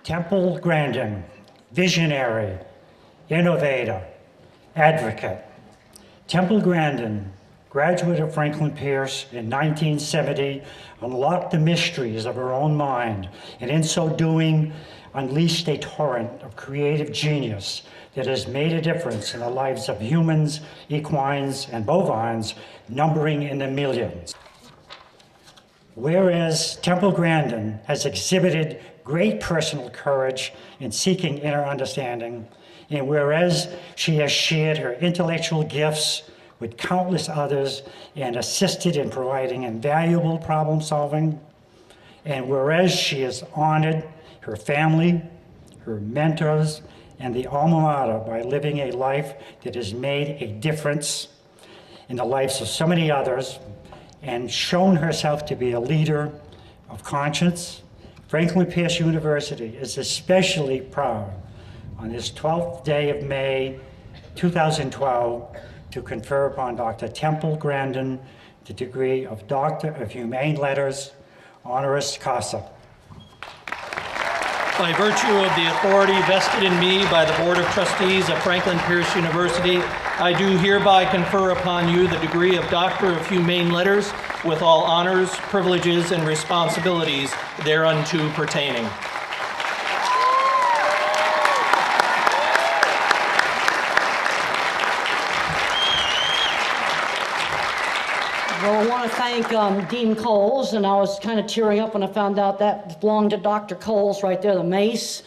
Temple Grandin, visionary, innovator, advocate. Temple Grandin, graduate of Franklin Pierce in 1970, unlocked the mysteries of her own mind, and in so doing, unleashed a torrent of creative genius that has made a difference in the lives of humans, equines, and bovines, numbering in the millions. Whereas Temple Grandin has exhibited great personal courage in seeking inner understanding, and whereas she has shared her intellectual gifts with countless others and assisted in providing invaluable problem solving, and whereas she has honored her family, her mentors, and the alma mater by living a life that has made a difference in the lives of so many others, and shown herself to be a leader of conscience, Franklin Pierce University is especially proud on this 12th day of May 2012 to confer upon Dr. Temple Grandin the degree of Doctor of Humane Letters, honoris causa. By virtue of the authority vested in me by the Board of Trustees of Franklin Pierce University, I do hereby confer upon you the degree of Doctor of Humane Letters with all honors, privileges, and responsibilities thereunto pertaining. Well, I want to thank Dean Coles, and I was kind of tearing up when I found out that belonged to Dr. Coles right there, the mace,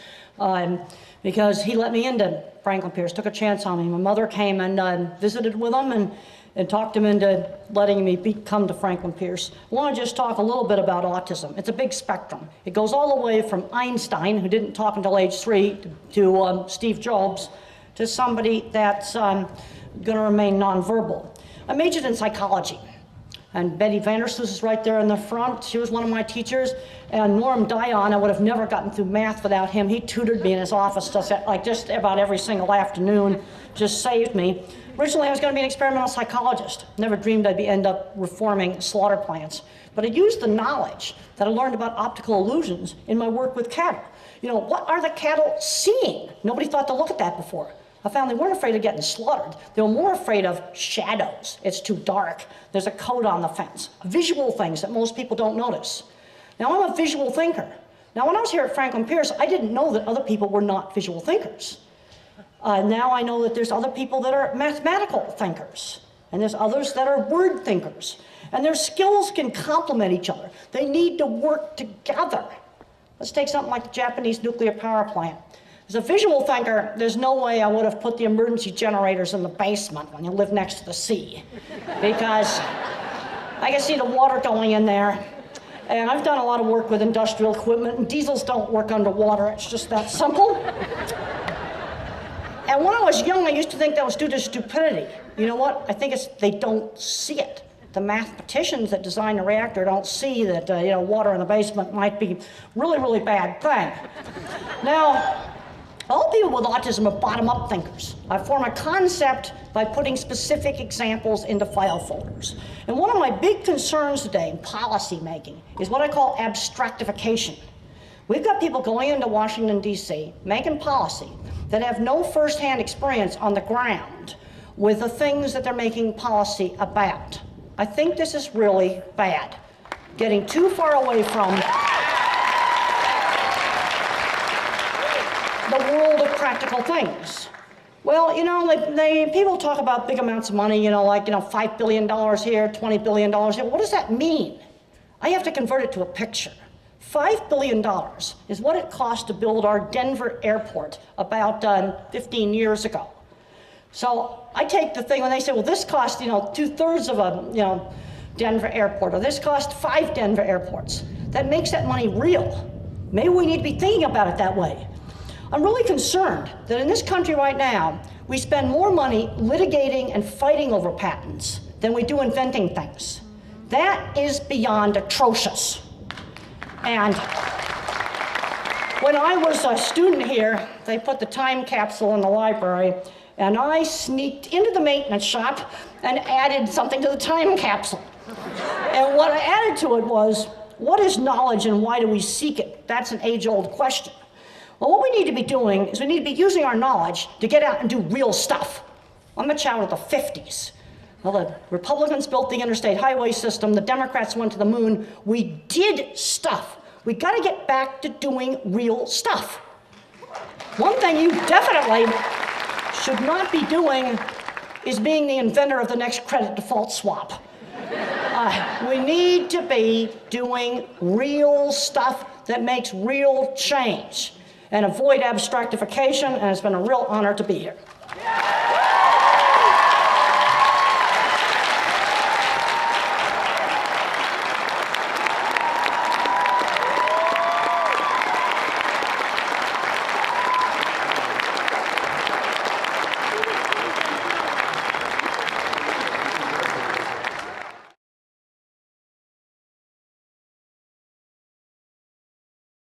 because he let me into Franklin Pierce, took a chance on me. My mother came and visited with him and talked him into letting me come to Franklin Pierce. I want to just talk a little bit about autism. It's a big spectrum. It goes all the way from Einstein, who didn't talk until age 3, to Steve Jobs, to somebody that's going to remain nonverbal. I majored in psychology. And Betty Vandersloot is right there in the front. She was one of my teachers. And Norm Dion, I would have never gotten through math without him. He tutored me in his office just about every single afternoon, just saved me. Originally, I was going to be an experimental psychologist. Never dreamed I'd end up reforming slaughter plants. But I used the knowledge that I learned about optical illusions in my work with cattle. You know, what are the cattle seeing? Nobody thought to look at that before. I found they weren't afraid of getting slaughtered. They were more afraid of shadows. It's too dark. There's a coat on the fence. Visual things that most people don't notice. Now, I'm a visual thinker. Now, when I was here at Franklin Pierce, I didn't know that other people were not visual thinkers. Now I know that there's other people that are mathematical thinkers, and there's others that are word thinkers. And their skills can complement each other. They need to work together. Let's take something like the Japanese nuclear power plant. As a visual thinker, there's no way I would have put the emergency generators in the basement when you live next to the sea, because I can see the water going in there. And I've done a lot of work with industrial equipment, and diesels don't work underwater. It's just that simple. And when I was young, I used to think that was due to stupidity. You know what? I think it's they don't see it. The mathematicians that design the reactor don't see that water in the basement might be really, really bad thing. Now, all people with autism are bottom-up thinkers. I form a concept by putting specific examples into file folders. And one of my big concerns today in policy making is what I call abstractification. We've got people going into Washington, D.C., making policy that have no first-hand experience on the ground with the things that they're making policy about. I think this is really bad. Getting too far away from the world of practical things. Well, people talk about big amounts of money, $5 billion here, $20 billion here. What does that mean? I have to convert it to a picture. $5 billion is what it cost to build our Denver airport about 15 years ago. So I take the thing when they say, well, this cost, 2/3 of a, Denver airport, or this cost 5 Denver airports. That makes that money real. Maybe we need to be thinking about it that way. I'm really concerned that in this country right now, we spend more money litigating and fighting over patents than we do inventing things. That is beyond atrocious. And when I was a student here, they put the time capsule in the library, and I sneaked into the maintenance shop and added something to the time capsule. And what I added to it was, what is knowledge and why do we seek it? That's an age-old question. Well, what we need to be doing is we need to be using our knowledge to get out and do real stuff. I'm a child of the 50s. Well, the Republicans built the interstate highway system, the Democrats went to the moon. We did stuff. We got to get back to doing real stuff. One thing you definitely should not be doing is being the inventor of the next credit default swap. We need to be doing real stuff that makes real change and avoid abstractification, and it's been a real honor to be here.